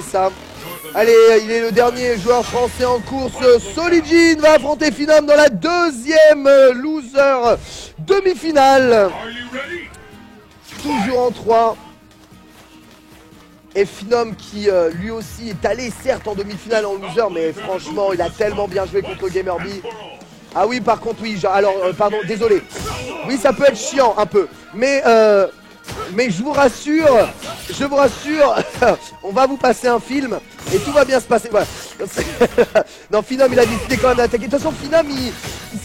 ça. Allez, il est le dernier joueur français en course. Solijin va affronter Phenom dans la deuxième loser demi-finale. Toujours en 3. Et Phenom qui lui aussi est allé certes en demi-finale en loser, mais franchement il a tellement bien joué contre Gamerby. Ah oui, par contre oui, alors pardon, désolé. Oui, ça peut être chiant un peu, mais je vous rassure, on va vous passer un film et tout va bien se passer. Voilà. Non, Phenom il a décidé quand même d'attaquer. De toute façon, Phenom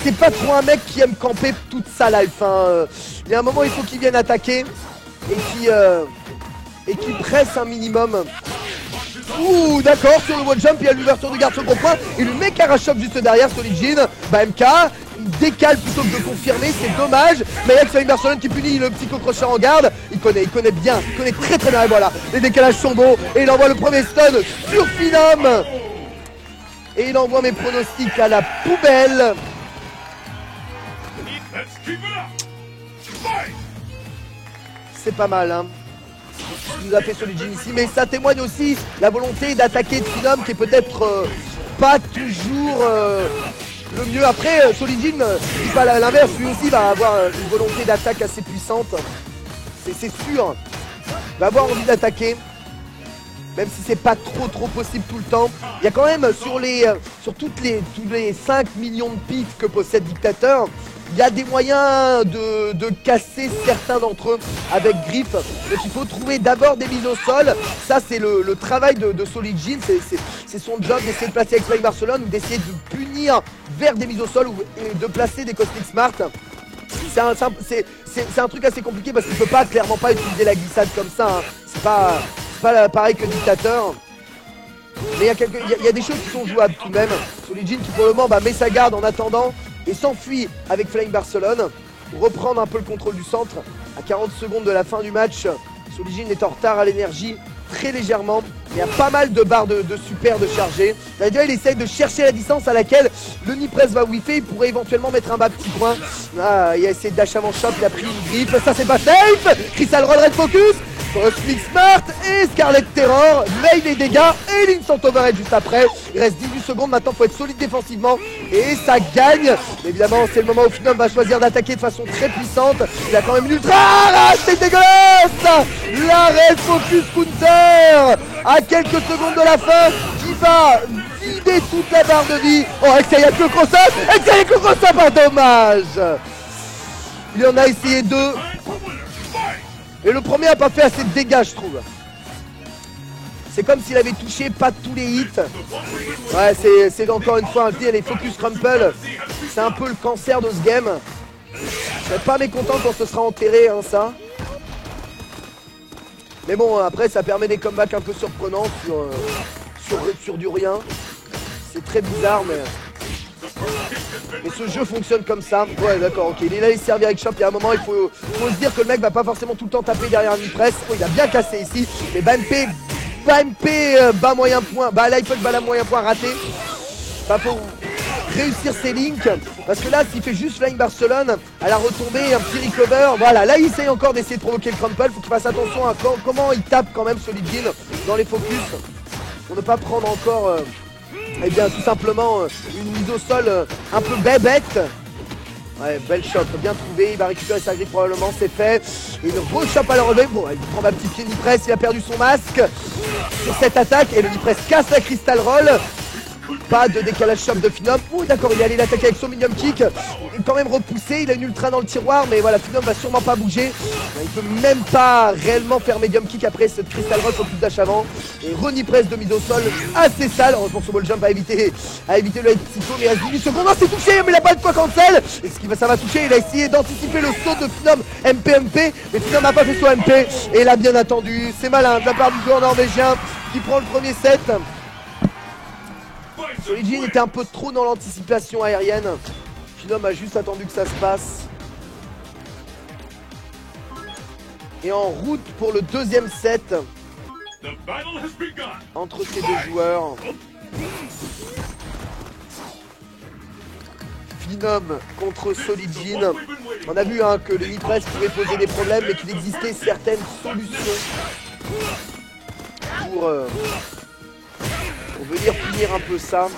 c'est pas trop un mec qui aime camper toute sa life. Hein. Il y a un moment il faut qu'il vienne attaquer et qui presse un minimum. Ouh, d'accord, sur le wall jump, il y a l'ouverture de garde sur le gros point. Et le mec arrache juste derrière, Solijin. Bah, MK, il décale plutôt que de confirmer, c'est dommage. Mais il y a Flying Barcelone qui punit le petit crochet en garde. Il connaît bien, il connaît très très bien. Et voilà, les décalages sont beaux. Et il envoie le premier stun sur Phenom. Et il envoie mes pronostics à la poubelle. C'est pas mal, hein. Nous a fait Solijin ici, mais ça témoigne aussi la volonté d'attaquer de Phenom qui est peut-être pas toujours le mieux. Après, Solijin, à l'inverse, lui aussi va avoir une volonté d'attaque assez puissante. C'est sûr. Il va avoir envie d'attaquer, même si c'est pas trop possible tout le temps. Il y a quand même sur tous les 5 millions de pics que possède Dictateur, il y a des moyens de casser certains d'entre eux avec Griffe. Donc il faut trouver d'abord des mises au sol. Ça c'est le travail de Solijin. C'est son job d'essayer de placer avec Flying Barcelone ou d'essayer de punir vers des mises au sol ou de placer des Cosmic Smart. C'est un truc assez compliqué parce qu'il ne peut clairement pas utiliser la glissade comme ça. Hein. C'est pas pareil que Dictateur. Mais il y a des choses qui sont jouables tout de même. Solijin qui pour le moment met sa garde en attendant et s'enfuit avec Flying Barcelone pour reprendre un peu le contrôle du centre. À 40 secondes de la fin du match, Solijin est en retard à l'énergie très légèrement. Il y a pas mal de barres de super de chargé. D'ailleurs, il essaye de chercher la distance à laquelle le Nipress va whiffer. Il pourrait éventuellement mettre un bas petit point. Ah, il a essayé de dash avant shot, il a pris une griffe. Ça, c'est pas safe. Crystal Roll Red Focus. Cosmic Smart et Scarlet Terror, mail les dégâts et l'Instant Overhead juste après. Il reste 18 secondes, maintenant il faut être solide défensivement et ça gagne. Évidemment c'est le moment où Phenom va choisir d'attaquer de façon très puissante. Il a quand même une ultra, c'est dégueulasse. La Red Focus Counter à quelques secondes de la fin qui va vider toute la barre de vie. Oh, Exia avec le cross-up, Exia avec le cross-up, un dommage. Il en a essayé deux. Et le premier a pas fait assez de dégâts, je trouve. C'est comme s'il avait touché pas tous les hits. Ouais, c'est encore une fois un tir, les focus crumple. C'est un peu le cancer de ce game. Je serais pas mécontent quand ce sera enterré, hein, ça. Mais bon, après, ça permet des comebacks un peu surprenants sur du rien. C'est très bizarre, mais ce jeu fonctionne comme ça. Ouais, d'accord, ok. Il est là, il servir avec Shop. Il y a un moment, il faut se dire que le mec va pas forcément tout le temps taper derrière une presse. Oh, il a bien cassé ici. Mais BAMP, bas moyen point. Bah, l'iPhone, bas la moyen point raté. Pas pour réussir ses links. Parce que là, s'il fait juste Flying Barcelone, à la retombée, un petit recover. Voilà, là, il essaye encore d'essayer de provoquer le crumple. Faut qu'il fasse attention à comment il tape quand même Solijin dans les focus. Pour ne pas prendre encore. Eh bien tout simplement une mise au sol un peu bébête. Ouais, belle shot, bien trouvé, il va récupérer sa griffe probablement, c'est fait. Et il rechoppe à le relever, bon il prend un petit pied Nipress, il a perdu son masque sur cette attaque et le Nipress casse la Crystal Roll. Pas de décalage shop de Phenom. Oh d'accord, il est allé l'attaquer avec son medium kick. Il est quand même repoussé, il a une ultra dans le tiroir, mais voilà, Phenom va sûrement pas bouger. Il peut même pas réellement faire medium kick après cette Crystal Roll sur plus dash avant. Et Renipress de mise au sol, assez sale. Heureusement son wall jump a évité le head psycho, mais il reste 18 secondes. Non, c'est touché, mais il a pas de quoi cancel. Et ça va toucher, il a essayé d'anticiper le saut de Phenom MP, mais Phenom n'a pas fait son MP. Et il a bien attendu, c'est malin de la part du joueur norvégien qui prend le premier set. Solijin était un peu trop dans l'anticipation aérienne. Phenom a juste attendu que ça se passe. Et en route pour le deuxième set entre ces deux joueurs. Phenom contre Solijin. On a vu hein, que le Nipress pouvait poser des problèmes, mais qu'il existait certaines solutions pour venir punir un peu ça.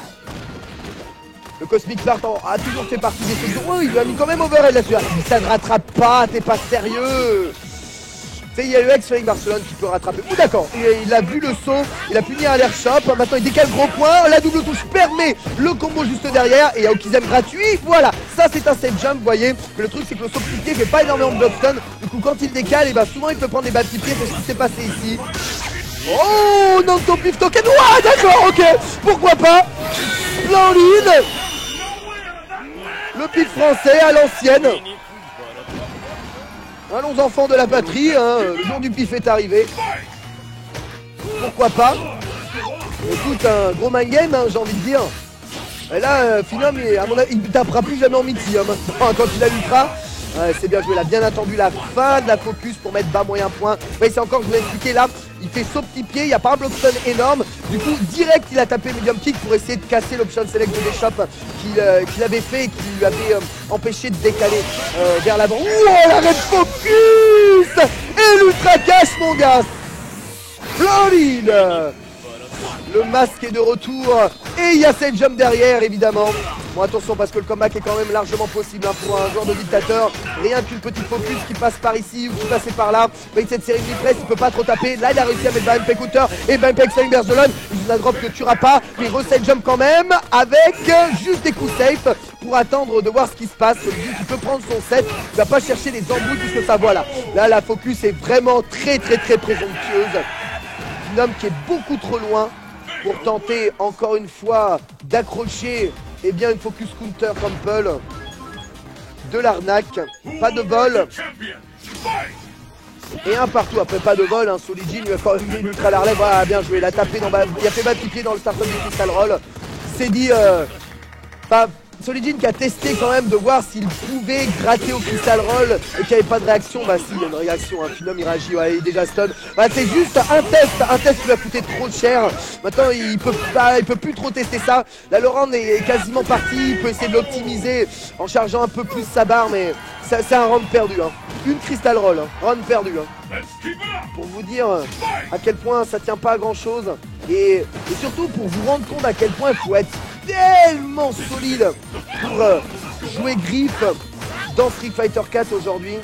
Le Cosmic Fart a toujours fait partie des trucs. Oh, il lui a mis quand même overhead là-dessus. Ça ne rattrape pas, t'es pas sérieux. Tu sais, il y a le ex-Flying Barcelone qui peut rattraper. Oh d'accord, il a vu le saut, il a puni un l'air shop. Maintenant il décale gros point, la double touche permet le combo juste derrière. Et il y a Okizem gratuit, voilà. Ça c'est un safe jump, vous voyez. Mais le truc c'est que le saut piqué fait pas énormément de blockstun. Du coup quand il décale, et bah souvent il peut prendre des balles pieds. C'est ce qui s'est passé ici. Oh non, top pif token. Ouah d'accord, ok. Pourquoi pas. Splendide. Le pif français à l'ancienne. Allons enfants de la patrie, hein, le jour du pif est arrivé. Pourquoi pas. Écoute, un gros mind game, hein, j'ai envie de dire. Et là, Phenom, à mon avis, il ne tapera plus jamais en Mitty, hein, maintenant, quand il a l'ultra. Ouais, c'est bien joué, il a bien attendu la fin de la focus pour mettre bas moyen point. Oui, c'est encore, je vous l'ai expliqué là, il fait saut petit pied, il n'y a pas un blockstun énorme. Du coup, direct, il a tapé medium kick pour essayer de casser l'option select de l'échoppe qu'il avait fait et qui lui avait empêché de décaler vers l'avant. Ouh, la red focus et l'ultra cash, mon gars. Floride. Le masque est de retour et il y a cette jump derrière évidemment. Bon attention parce que le comeback est quand même largement possible hein, pour un joueur de dictateur. Rien qu'une petite focus qui passe par ici ou qui passait par là. Avec cette série de press, il peut pas trop taper. Là il a réussi à mettre Bampe counter et Bampe Flying Barcelone. Il a drop que tuera pas. Mais il reset jump quand même avec juste des coups safe pour attendre de voir ce qui se passe. Il peut prendre son set. Il va pas chercher les embouts puisque ça voilà. Là la focus est vraiment très présomptueuse. Un homme qui est beaucoup trop loin pour tenter encore une fois d'accrocher eh bien une focus counter crumple de l'arnaque. Pas de vol. Et un partout après pas de vol. Hein. Solijin lui a quand même mis une ultra larlève. Voilà, bien joué. Il a tapé dans il a fait bas pied dans le startup du Crystal Roll. C'est dit Solijin qui a testé quand même de voir s'il pouvait gratter au Crystal Roll et qu'il n'y avait pas de réaction. Bah si, il y a une réaction, un Phenom il réagit, ouais, il est déjà stun. Bah c'est juste un test qui lui a coûté trop cher. Maintenant il peut plus trop tester ça. La Laurent est quasiment parti, il peut essayer de l'optimiser en chargeant un peu plus sa barre, mais c'est un round perdu. Hein. Une Crystal Roll, hein. Round perdu. Hein. Pour vous dire à quel point ça tient pas à grand chose. Et surtout pour vous rendre compte à quel point il faut être tellement solide pour jouer Griffe dans Street Fighter 4 aujourd'hui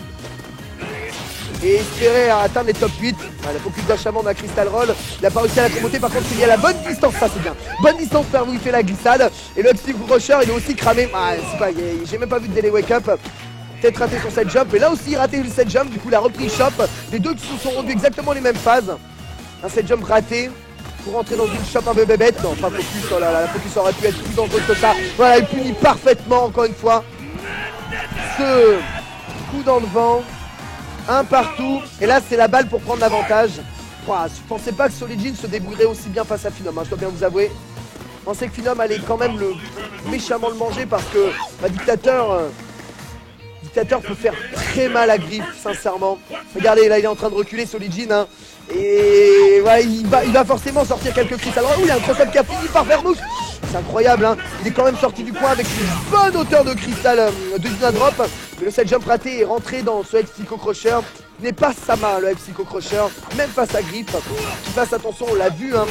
et espérer atteindre les top 8. La focus d'acharnement d'un Crystal Roll, il n'a pas réussi à la promoter, par contre il y a la bonne distance, ça c'est bien, bonne distance vers où il fait la glissade. Et le Steve Rusher il est aussi cramé, j'ai même pas vu de délai wake up. Peut-être raté son set jump, et là aussi il a raté le set jump, du coup il a repris shop. Les deux qui se sont rendus exactement les mêmes phases. Un set jump raté pour rentrer dans une shop un peu bébête. Non, pas focus, oh là là, la focus aurait pu être plus dangereuse que ça. Voilà, il punit parfaitement, encore une fois, ce coup dans le vent. Un partout, et là c'est la balle pour prendre l'avantage. Je pensais pas que Solijin se débrouillerait aussi bien face à Phenom, hein, je dois bien vous avouer. Je pensais que Phenom allait quand même méchamment le manger parce que Dictateur peut faire très mal à Griffe, sincèrement. Regardez, là il est en train de reculer Solijin, hein. Et ouais, il va forcément sortir quelques cris. Alors il y a un cross-up qui a fini par faire mouche. C'est incroyable, hein. Il est quand même sorti du coin avec une bonne hauteur de cristal de Duna Drop. Mais le set jump raté est rentré dans ce Psycho Crusher. N'est pas sa main le Psycho Crusher, même face à Griffe. Qui fasse attention, on l'a vu hein,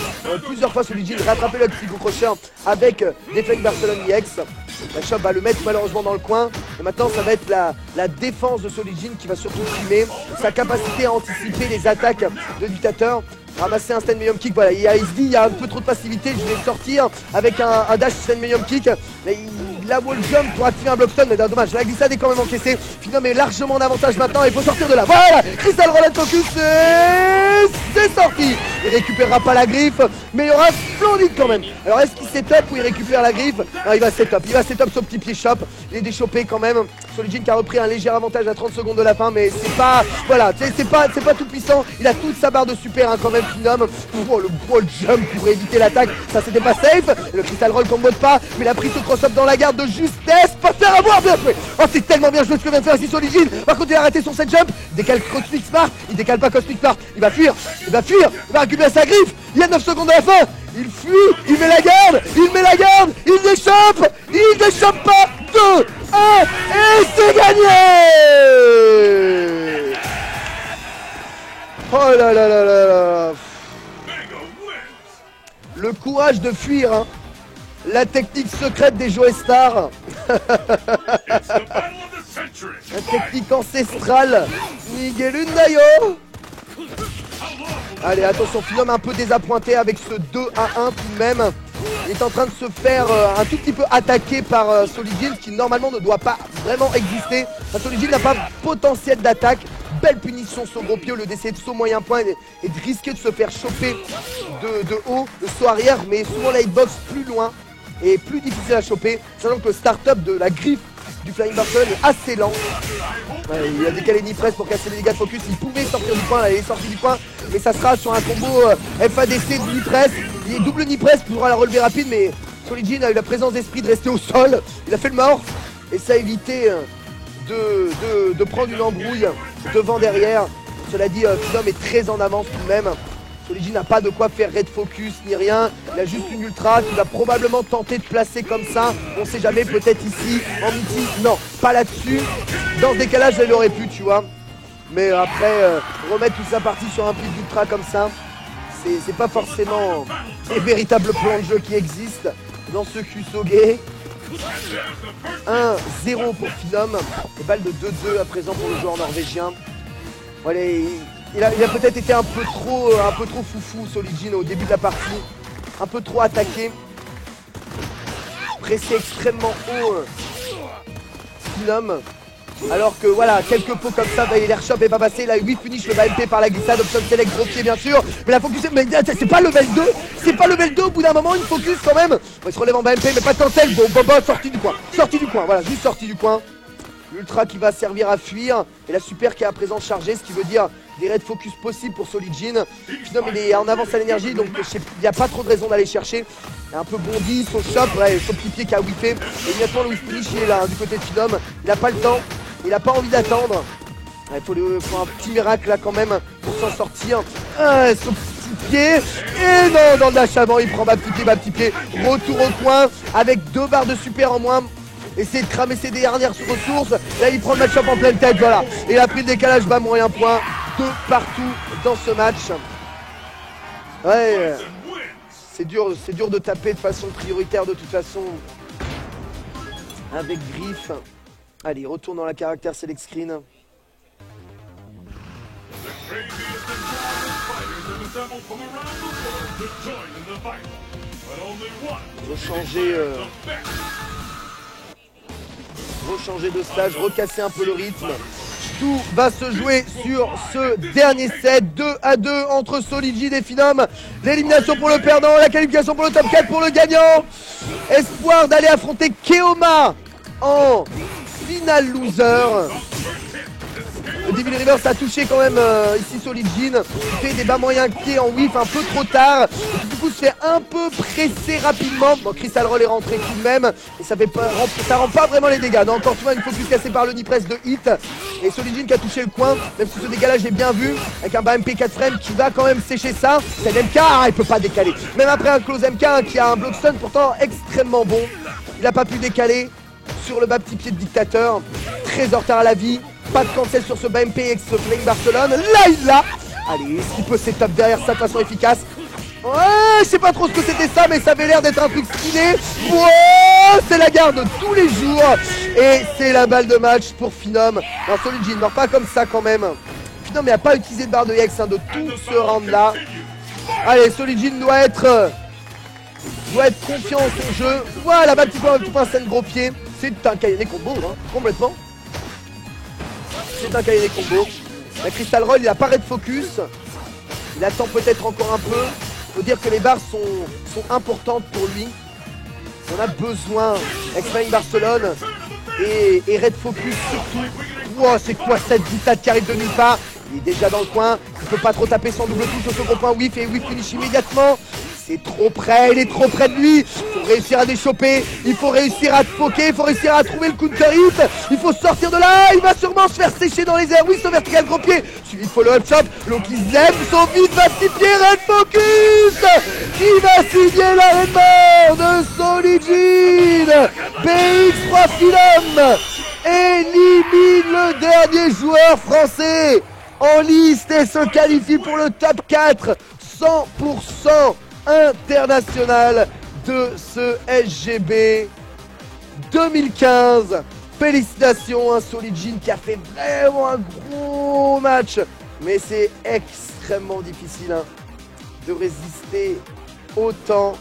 plusieurs fois Solijin rattraper le Psycho Crusher avec des Flying Barcelone EX. La shop va le mettre malheureusement dans le coin. Et maintenant ça va être la défense de Solijin qui va surtout primer sa capacité à anticiper les attaques de Dictateur. Ramasser un stand medium kick, voilà, il se dit il y a un peu trop de passivité, je vais sortir avec un dash stand medium kick. Mais il a wall jump pour activer un blockstone, mais dommage, la glissade est quand même encaissée. Phenom est largement en avantage maintenant, il faut sortir de là. Voilà, Crystal Roll focus, c'est sorti. Il récupérera pas la griffe, mais il y aura splendide quand même. Alors est-ce qu'il set-up ou il récupère la griffe? Non, il va set-up son petit pied shop. Il est déchopé quand même. Solijin qui a repris un léger avantage à 30 secondes de la fin, mais c'est pas, voilà, c'est pas tout puissant. Il a toute sa barre de super hein, quand même Phenom. Oh, le wall jump pour éviter l'attaque, ça c'était pas safe. Et le Crystal Roll combo de pas, mais il a pris ce cross-up dans la garde de justesse. Pas faire avoir, bien joué. Oh c'est tellement bien joué ce que vient de faire ici Solijin. Par contre il a raté son set jump. Il décale Cosmic Smart, il décale pas Cosmic Smart. Il va fuir, il va récupérer sa griffe. Il y a 9 secondes à la fin. Il fuit, il met la garde, il déchoppe pas. 2, 1, et c'est gagné. Oh là là là là là. Le courage de fuir, hein. La technique secrète des Joestar. La technique ancestrale. Nigelundayo. Allez, attention, Phenom un peu désappointé avec ce 2-1 tout de même. Il est en train de se faire un tout petit peu attaquer par Solidjin, qui normalement ne doit pas vraiment exister. Solidjin n'a pas potentiel d'attaque. Belle punition sur gros pied, le d'essayer de saut moyen point et de risquer de se faire choper de haut, le saut arrière, mais souvent la hitbox plus loin et plus difficile à choper, sachant que le start-up de la griffe du Flying Barcelone est assez lent. Il a décalé Nipress pour casser les dégâts de focus, il pouvait sortir du coin, là, il est sorti du coin, mais ça sera sur un combo FADC de Nipress. Il est double Nipress pour la relever rapide, mais Solidjin a eu la présence d'esprit de rester au sol, il a fait le mort, et ça a évité de prendre une embrouille devant derrière. Cela dit, Phenom est très en avance tout de même. Solidjin n'a pas de quoi faire raid focus ni rien. Il a juste une ultra qu'il va probablement tenter de placer comme ça. On sait jamais, peut-être ici, en multi. Non, pas là-dessus. Dans ce décalage, elle aurait pu, tu vois. Mais après, remettre toute sa partie sur un pli d'ultra comme ça, c'est pas forcément des véritables plans de jeu qui existent dans ce Kusoge. 1-0 pour Phenom. Et balle de 2-2 à présent pour le joueur norvégien. Voilà, il a peut-être été un peu trop foufou Solidjin au début de la partie. Un peu trop attaqué. Pressé extrêmement haut Phenom. Alors que voilà, quelques pots comme ça, l'airshot est pas passé. Il a 8 finish le BMP par la glissade, option select, gros pied bien sûr. Mais la focus, mais c'est pas level 2. C'est pas level 2 au bout d'un moment, une focus quand même. Bon, il se relève en BMP, mais pas de cancel. Bon, Boba sorti du coin. Sorti du coin, voilà, juste sorti du coin. L'ultra qui va servir à fuir. Et la super qui est à présent chargée, ce qui veut dire des raids focus possibles pour Solidjin. Phenom il est en avance à l'énergie, donc il n'y a pas trop de raison d'aller chercher. Il a un peu bondi, son shop, ouais, son petit pied qui a whippé. Et immédiatement le whiff finish il est là, hein, du côté de Phenom. Il n'a pas le temps. Il n'a pas envie d'attendre. Il faut un petit miracle là quand même pour s'en sortir. Son petit pied. Et non, dans le dash avant, il prend bas petit pied. Retour au coin avec 2 barres de super en moins. Essayer de cramer ses dernières ressources. Là, il prend le match-up en pleine tête. Voilà. Et il a pris le décalage bas moyen point. 2 partout dans ce match. Ouais. C'est dur de taper de façon prioritaire de toute façon. Avec Griff. Allez, retourne dans la caractère select screen. Rechanger de stage, recasser un peu le rythme. Tout va se jouer sur ce dernier set. 2-2 entre Solidjin et Phenom. L'élimination pour le perdant, la qualification pour le top 4 pour le gagnant. Espoir d'aller affronter Keoma en final loser. Le Devil River ça a touché quand même ici Solidjin. Il fait des bas moyens pieds en whiff un peu trop tard. Et du coup se fait un peu presser rapidement. Bon, Crystal Roll est rentré tout de même. Et ça rend pas vraiment les dégâts. Non, encore une fois une focus cassée par le Nipress de hit. Et Solidjin qui a touché le coin. Même si ce décalage est bien vu. Avec un bas MP 4 frames qui va quand même sécher ça. C'est un MK, il peut pas décaler. Même après un close MK qui a un block stun pourtant extrêmement bon. Il a pas pu décaler sur le bas petit pied de dictateur. Très en retard à la vie. Pas de cancel sur ce bas MP avec ce Flying Barcelone. Là il l'a. Allez, est-ce qu'il peut setup derrière ça de façon efficace? Ouais, je sais pas trop ce que c'était ça, mais ça avait l'air d'être un truc stylé. Wow, c'est la garde de tous les jours. Et c'est la balle de match pour Phenom. Non, Solidjin, non pas comme ça quand même. Phenom n'a pas utilisé de barre de Hex de tout ce round là. Allez, Solidjin doit être confiant en son jeu. Voilà, petit point scène gros pied. C'est un cahier combo, hein, complètement. C'est un cahier combo. La Crystal Roll, il a pas raid focus. Il attend peut-être encore un peu. Faut dire que les barres sont importantes pour lui. On a besoin avec Flying Barcelone et raid focus surtout. Wow, c'est quoi cette vitade qui arrive de nulle part? Il est déjà dans le coin. Il peut pas trop taper son double touche au second point whiff et whiff finish immédiatement. C'est trop près, il est trop près de lui. Il faut réussir à déchoper, il faut réussir à te poker, il faut réussir à trouver le counter hit. Il faut sortir de là, il va sûrement se faire sécher dans les airs. Oui, son vertical gros pied, suivi de follow up chop. Donc il se lève, son vide va s'y pied, red focus. Qui va signer l'arrêt de Solidjin. BX3 Phenom élimine le dernier joueur français en liste et se qualifie pour le top 4. 100% international de ce SGB 2015. Félicitations, hein, Solid Jin qui a fait vraiment un gros match. Mais c'est extrêmement difficile hein, de résister autant